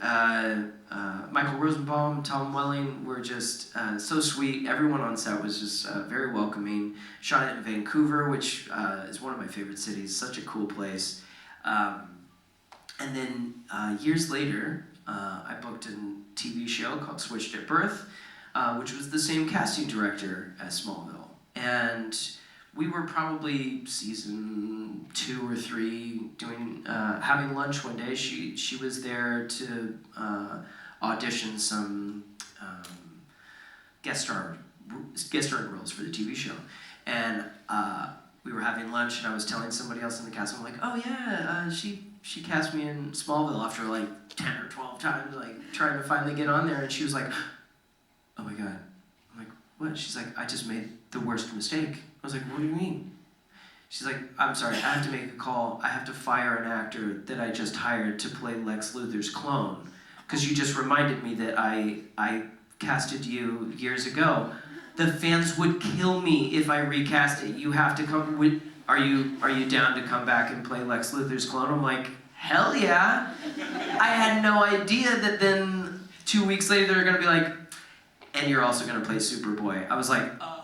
Michael Rosenbaum, Tom Welling were just so sweet. Everyone on set was just very welcoming. Shot it in Vancouver, which is one of my favorite cities. Such a cool place. And then years later, I booked a TV show called Switched at Birth, which was the same casting director as Smallville. And we were probably season 2 or 3 doing having lunch one day. She was there to audition some guest starring roles for the TV show, and we were having lunch, and I was telling somebody else in the cast, I'm like, oh yeah, she cast me in Smallville after like 10 or 12 times, like trying to finally get on there, and she was like, oh my god. I'm like, what? She's like, I just made the worst mistake. I was like, what do you mean? She's like, I'm sorry, I have to make a call. I have to fire an actor that I just hired to play Lex Luthor's clone, because you just reminded me that I casted you years ago. The fans would kill me if I recast it. You have to come with, are you down to come back and play Lex Luthor's clone? I'm like, hell yeah. I had no idea that then 2 weeks later they're gonna be like, and you're also gonna play Superboy. I was like, oh.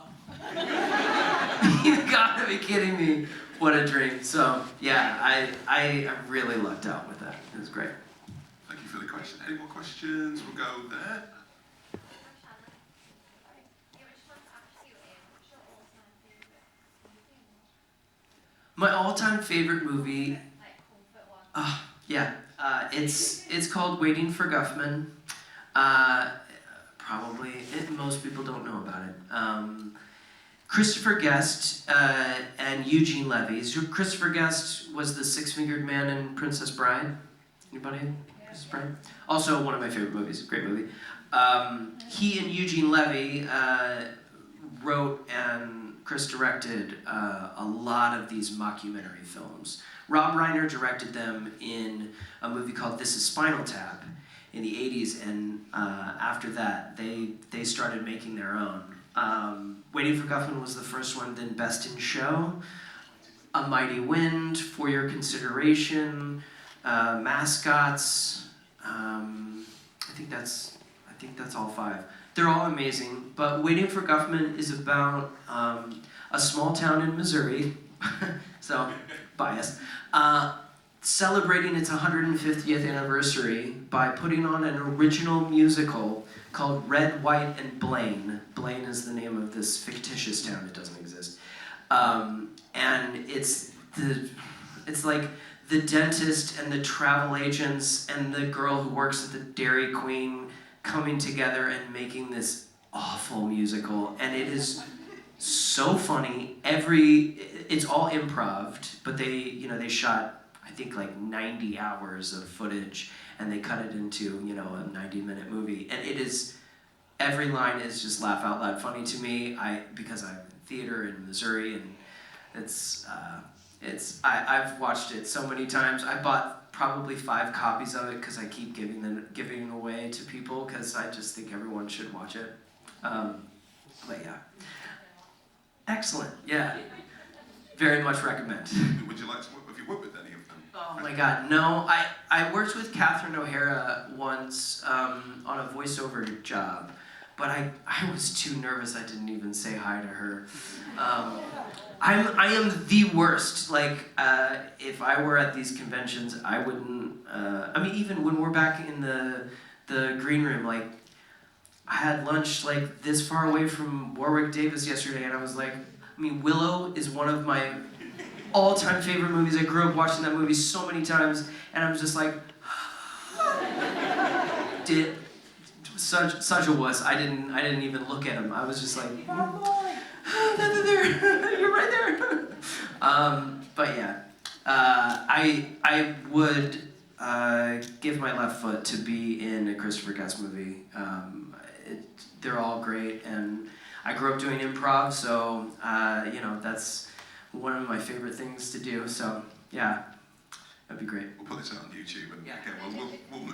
You gotta be kidding me. What a dream. So yeah, I really lucked out with that. It was great. Thank you for the question. Any more questions? We'll go there. My all-time favorite movie, it's called Waiting for Guffman. Most people don't know about it. Christopher Guest and Eugene Levy. Christopher Guest was the six-fingered man in Princess Bride. Anybody? Princess Bride? Also one of my favorite movies. Great movie. He and Eugene Levy wrote and Chris directed a lot of these mockumentary films. Rob Reiner directed them in a movie called This Is Spinal Tap in the 80s, and after that, they started making their own. Waiting for Guffman was the first one, then Best in Show, A Mighty Wind, For Your Consideration, Mascots. I think that's all 5. They're all amazing, but Waiting for Guffman is about a small town in Missouri, so biased, celebrating its 150th anniversary by putting on an original musical called Red, White, and Blaine. Blaine is the name of this fictitious town. It doesn't exist. And it's like the dentist and the travel agents and the girl who works at the Dairy Queen coming together and making this awful musical. And it is so funny. It's all improv, but they shot, I think, like 90 hours of footage, and they cut it into, a 90-minute movie. And every line is just laugh out loud funny to me. Because I'm in theater in Missouri, and I've watched it so many times. I bought probably 5 copies of it because I keep giving it away to people because I just think everyone should watch it. But yeah. Excellent, yeah. Very much recommend. Would you like to work, have you worked with any of them? Oh my god, no. I worked with Catherine O'Hara once on a voiceover job, but I was too nervous I didn't even say hi to her. I am the worst. Like, if I were at these conventions, I wouldn't, even when we're back in the green room, like, I had lunch like this far away from Warwick Davis yesterday, and I was like, Willow is one of my all-time favorite movies. I grew up watching that movie so many times, and I was just like, such a wuss. I didn't even look at him. I was just like, you're right there. But yeah, I would give my left foot to be in a Christopher Guest movie. They're all great, and I grew up doing improv, so that's one of my favorite things to do. So yeah, that'd be great. We'll put this out on YouTube, and again,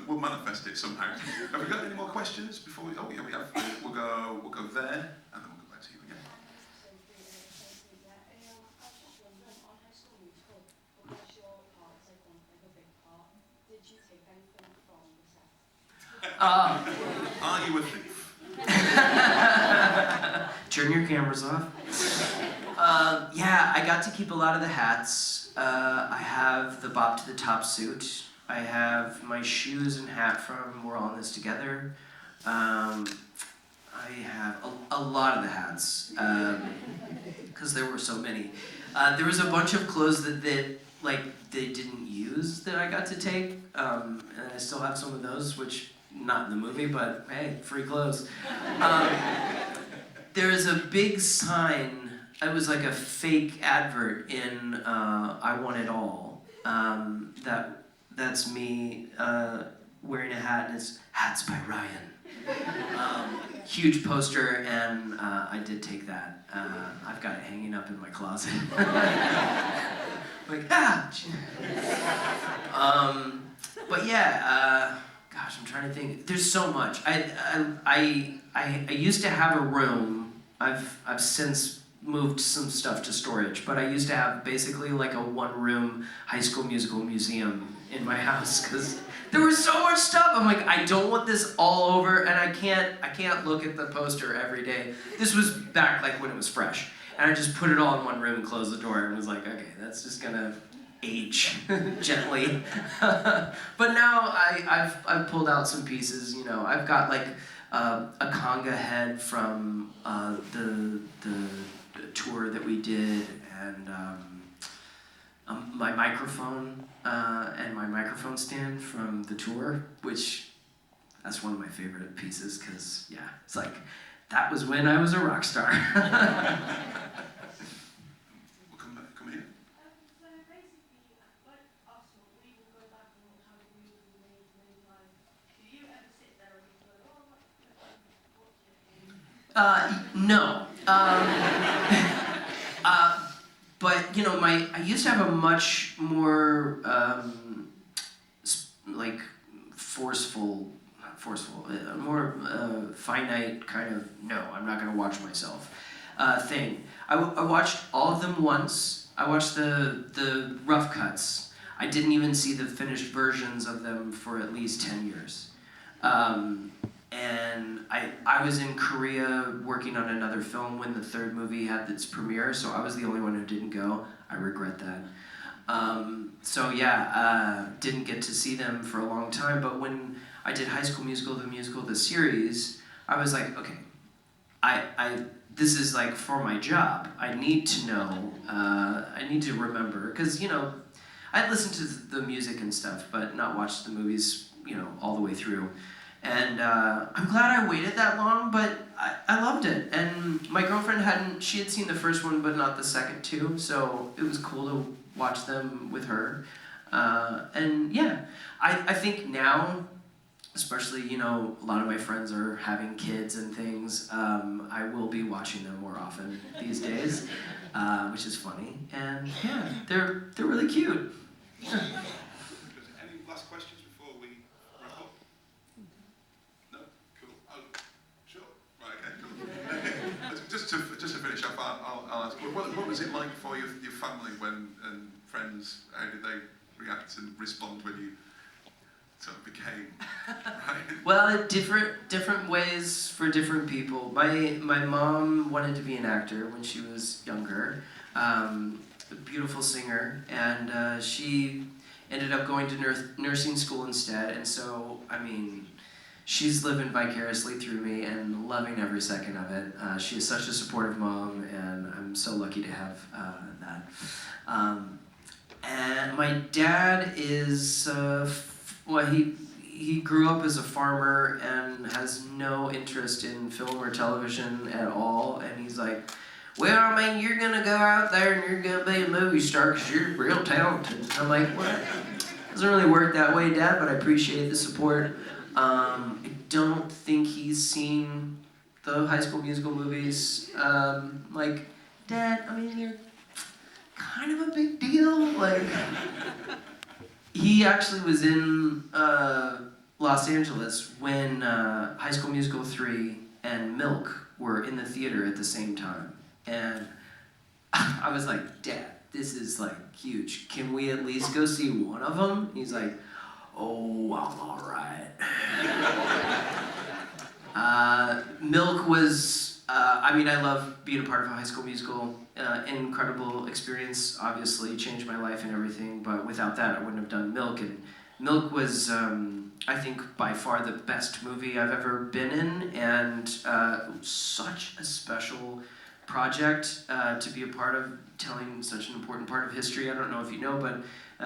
we'll manifest it somehow. Have we got any more questions before we? Oh yeah, we have. We'll go there, and then we'll go back to you again. Are you a thief? Turn your cameras off. Yeah, I got to keep a lot of the hats. I have the Bop to the Top suit. I have my shoes and hat from We're All in This Together. I have a lot of the hats, because there were so many. There was a bunch of clothes that they didn't use that I got to take, and I still have some of those, which, not in the movie, but hey, free clothes. There is a big sign, it was like a fake advert in I Want It All, that's me wearing a hat, and it's Hats by Ryan. Huge poster, and I did take that. I've got it hanging up in my closet. Like, but yeah, gosh, I'm trying to think. There's so much. I used to have a room. I've since moved some stuff to storage, but I used to have basically like a one-room High School Musical museum in my house because there was so much stuff. I'm like, I don't want this all over, and I can't look at the poster every day. This was back like when it was fresh, and I just put it all in one room and closed the door and was like, okay, that's just gonna age gently. But now I've pulled out some pieces. You know, I've got like a conga head from the tour that we did, and my microphone and my microphone stand from the tour, which that's one of my favorite pieces because yeah, it's like that was when I was a rock star. We'll come here. So basically, like us, we will go back and have a movie made many times. Do you ever sit there and go, oh, watch it? No. But you know, I used to have a much more like more finite kind of no, I'm not gonna watch myself thing. I watched all of them once. I watched the rough cuts. I didn't even see the finished versions of them for at least 10 years. And I was in Korea working on another film when the third movie had its premiere, so I was the only one who didn't go. I regret that. So yeah, didn't get to see them for a long time, but when I did High School Musical, the series, I was like, okay, this is like for my job. I need to know, I need to remember, because you know, I'd listened to the music and stuff, but not watched the movies, you know, all the way through. And I'm glad I waited that long, but I loved it. And my girlfriend she had seen the first one, but not the second two, so it was cool to watch them with her. And yeah, I think now, especially, you know, a lot of my friends are having kids and things, I will be watching them more often these days, which is funny. And yeah, they're really cute. Any last questions before we wrap up? No? Cool. Oh, sure. Right, okay, cool. Just to finish up, I'll ask, what was it like for your family and friends? How did they react and respond when you sort of became, right? Well, different ways for different people. My mom wanted to be an actor when she was younger. A beautiful singer, and she ended up going to nursing school instead, and so, I mean, she's living vicariously through me and loving every second of it. She is such a supportive mom, and I'm so lucky to have that. And my dad is, he grew up as a farmer and has no interest in film or television at all, and he's like, well, I mean, you're gonna go out there and you're gonna be a movie star because you're real talented. I'm like, what? Doesn't really work that way, Dad, but I appreciate the support. I don't think he's seen the High School Musical movies. Like, Dad, I mean, you're kind of a big deal. Like, he actually was in Los Angeles when High School Musical 3 and Milk were in the theater at the same time. And I was like, Dad, this is like huge. Can we at least go see one of them? He's like, oh, I'm all right. Milk was, I mean, I love being a part of a High School Musical. Incredible experience, obviously, changed my life and everything, but without that, I wouldn't have done Milk. And Milk was, I think, by far the best movie I've ever been in, and such a special project to be a part of, telling such an important part of history. I don't know if you know, but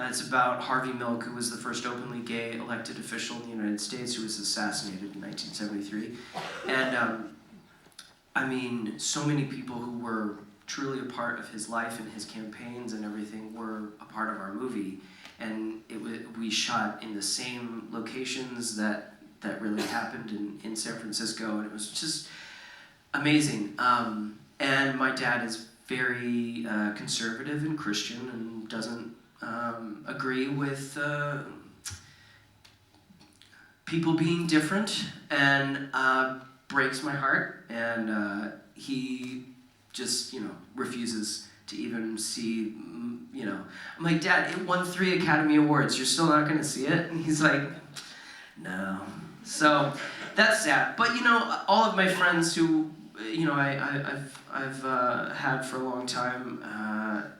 it's about Harvey Milk, who was the first openly gay elected official in the United States, who was assassinated in 1973. And I mean, so many people who were truly a part of his life and his campaigns and everything were a part of our movie. And we shot in the same locations that really happened in San Francisco, and it was just amazing. And my dad is very conservative and Christian and doesn't agree with people being different, and breaks my heart. And he just, refuses to even see, I'm like, Dad, it won 3 Academy Awards. You're still not going to see it? And he's like, no. So that's sad. But, all of my friends who, I've had for a long time,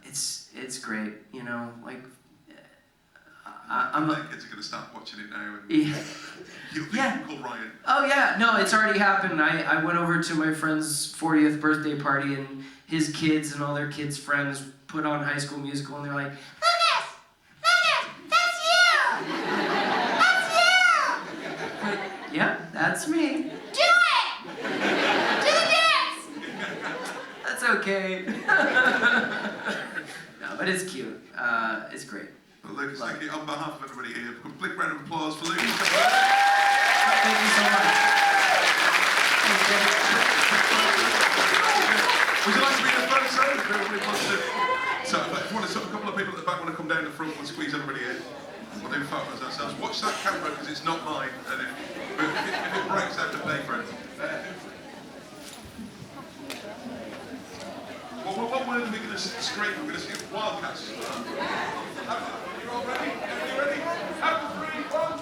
it's great, I'm My kids are going to start watching it now, and yeah. you'll call Ryan. Oh yeah, no, it's already happened. I went over to my friend's 40th birthday party, and his kids and all their kids' friends put on High School Musical, and they're like, Lucas, that's you! That's you! Like, yeah, that's me. Do it! Do the dance! That's okay. No, but it's cute. It's great. Well, Lucas, thank you. On behalf of everybody here, a big round of applause for Lucas. Thank you so much. Would you like to be the front, sir? Everybody wants to. So, if you want to, a couple of people at the back want to come down the front and squeeze everybody in. We'll do photos ourselves. Watch that camera because it's not mine, and if it breaks, I have to pay for it. What word are we going to scrape? We're going to see Wildcats. You all ready? Everybody ready? Out of 3, 1.